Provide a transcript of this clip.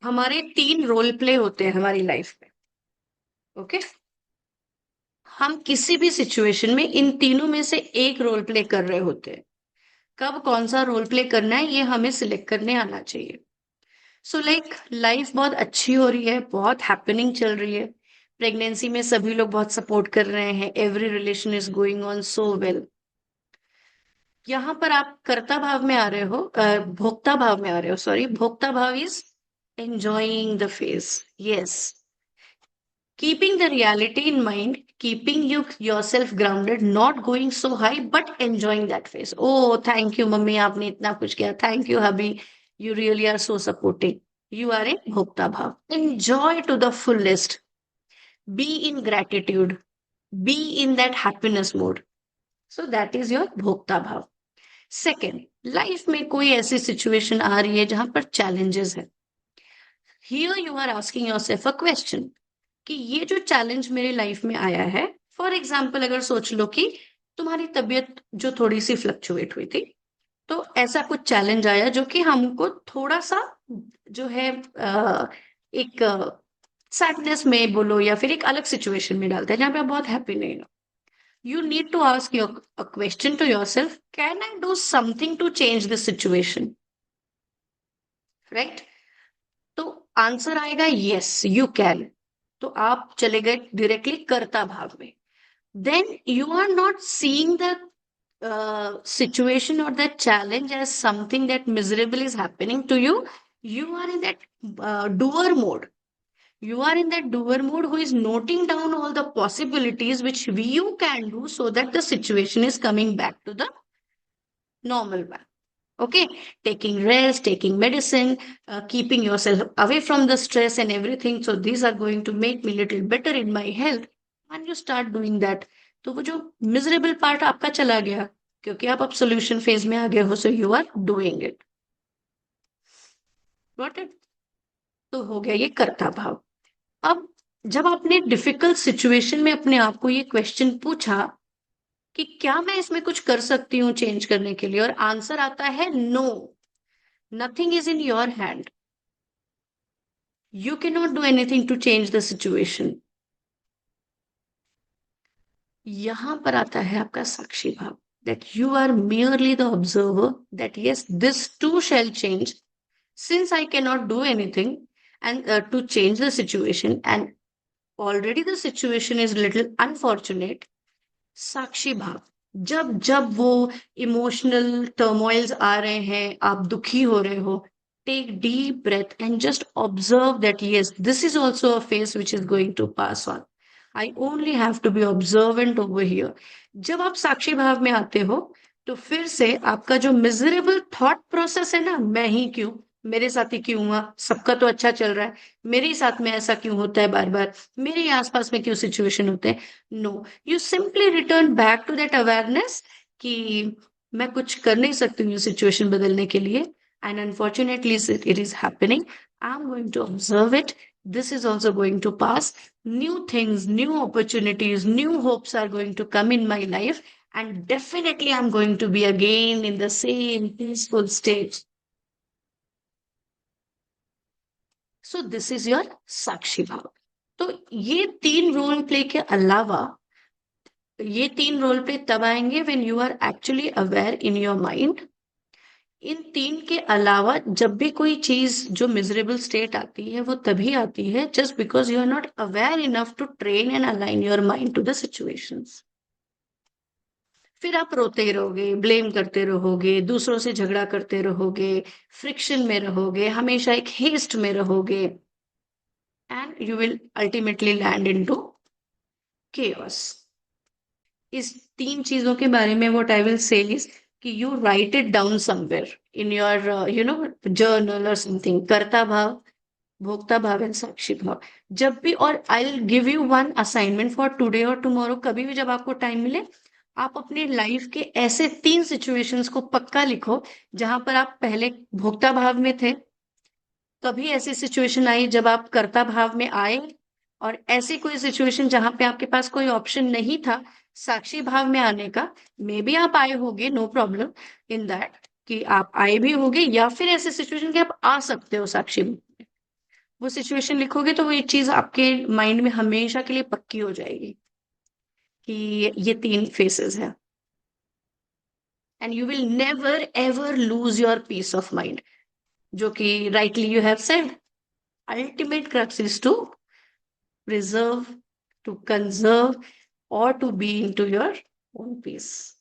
हमारे 3 role play होते हैं हमारी लाइफ में। ओके। हम किसी भी सिचुएशन में इन तीनों में से एक रोल प्ले कर रहे होते हैं। कब कौन सा रोल प्ले करना है ये हमें सिलेक्ट करने आना चाहिए। सो लाइक लाइफ बहुत अच्छी हो रही है, बहुत हैपनिंग चल रही है। प्रेगनेंसी में सभी लोग बहुत सपोर्ट कर रहे हैं, every relation is going on so well. यहाँ पर आप कर्ता भाव में आ रहे हो, भोक्ता भाव में आ रहे हो, सॉरी, भोक्ता भाव is enjoying the phase. Yes. Keeping the reality in mind, keeping yourself grounded, not going so high, but enjoying that phase. Oh, thank you, mummy. आपने इतना कुछ किया. Thank you, hubby. You really are so supporting. You are in bhokta bhav. Enjoy to the fullest. Be in gratitude. Be in that happiness mode. So that is your bhokta bhav. Second, life में कोई ऐसी situation आ रही है जहां पर challenges है। Here you are asking yourself a question कि ये जो चैलेंज मेरे लाइफ में आया है, फॉर एग्जाम्पल अगर सोच लो कि तुम्हारी तबीयत जो थोड़ी सी फ्लक्चुएट हुई थी, तो ऐसा कुछ चैलेंज आया जो कि हमको थोड़ा सा जो है एक सैडनेस में बोलो या फिर एक अलग सिचुएशन में डालता है जहां पे आप बहुत हैप्पी नहीं हो। You need to ask your a question to yourself, can I do something to change this situation, right? तो आंसर आएगा यस यू कैन। तो आप चले गए डायरेक्टली कर्ता भाग में। Then you are not seeing the situation or that challenge as something that miserable is happening to you. You are in that doer mode. You are in that doer mode who is noting down all the possibilities which you can do so that the situation is coming back to the normal one. Okay, taking rest, taking medicine, keeping yourself away from the stress and everything, so these are going to make me little better in my health, and you start doing that. तो वो जो miserable part आपका चला गया, क्योंकि आप अब solution phase में आ गए हो, so you are doing it. Got it? तो हो गया ये कर्ता भाव। अब जब आपने डिफिकल्ट सिचुएशन में अपने आप को ये क्वेश्चन पूछा कि क्या मैं इसमें कुछ कर सकती हूँ चेंज करने के लिए, और आंसर आता है no, nothing is in your hand, you cannot do anything to change the situation। यहां पर आता है आपका साक्षी भाव, that you are merely the observer, that yes, this too shall change, since I cannot do anything and to change the situation, and already the situation is little unfortunate। साक्षी भाव, जब जब वो इमोशनल टर्मोइल्स आ रहे हैं, आप दुखी हो रहे हो, take deep breath and just observe that yes, this is also a phase which is going to pass on। I only have to be observant over here। जब आप साक्षी भाव में आते हो, तो फिर से आपका जो मिजरेबल थॉट प्रोसेस है ना, मैं ही क्यों, मेरे साथ ही क्यों हुआ, सबका तो अच्छा चल रहा है, मेरे ही साथ में ऐसा क्यों होता है बार बार, मेरे ही आसपास में क्यों सिचुएशन होते हैं, no, you simply return back to that awareness कि मैं कुछ कर नहीं सकती हूँ सिचुएशन बदलने के लिए, and unfortunately it is happening। I'm going to observe it, this is also going to pass, new things, new opportunities, new hopes are going to come in my life, and definitely I'm going to be again in the same peaceful state। So this is your साक्षी भाव। तो ये 3 role play के अलावा, ये 3 role play तब आएंगे when you are actually aware in your mind। इन 3 के अलावा जब भी कोई चीज जो मिजरेबल स्टेट आती है, वो तभी आती है just because you are not aware enough to train and align your mind to the situations. फिर आप रोते रहोगे, ब्लेम करते रहोगे, दूसरों से झगड़ा करते रहोगे, फ्रिक्शन में रहोगे, हमेशा एक हेस्ट में रहोगे, and you will ultimately land into chaos. इस 3 चीजों के बारे में what I will say is कि you write it down somewhere in your journal और समथिंग। कर्ता भाव, भोक्ता भाव एंड साक्षी भाव। जब भी, और I will give you one assignment for today और टुमारो, कभी भी जब आपको टाइम मिले, आप अपने लाइफ के ऐसे 3 सिचुएशंस को पक्का लिखो जहां पर आप पहले भोक्ता भाव में थे, कभी ऐसी सिचुएशन आई जब आप कर्ता भाव में आए, और ऐसी कोई सिचुएशन जहां पे आपके पास कोई ऑप्शन नहीं था साक्षी भाव में आने का। मे बी आप आए होगे, नो प्रॉब्लम इन दैट, कि आप आए भी होगे, या फिर ऐसी सिचुएशन कि आप आ सकते हो साक्षी भाव में। वो सिचुएशन लिखोगे तो वो ये चीज आपके माइंड में हमेशा के लिए पक्की हो जाएगी कि ये 3 फेसेस है। And you will never ever lose your peace of mind, जो कि rightly you have said, ultimate crux is to preserve, to conserve, or to be into your own peace.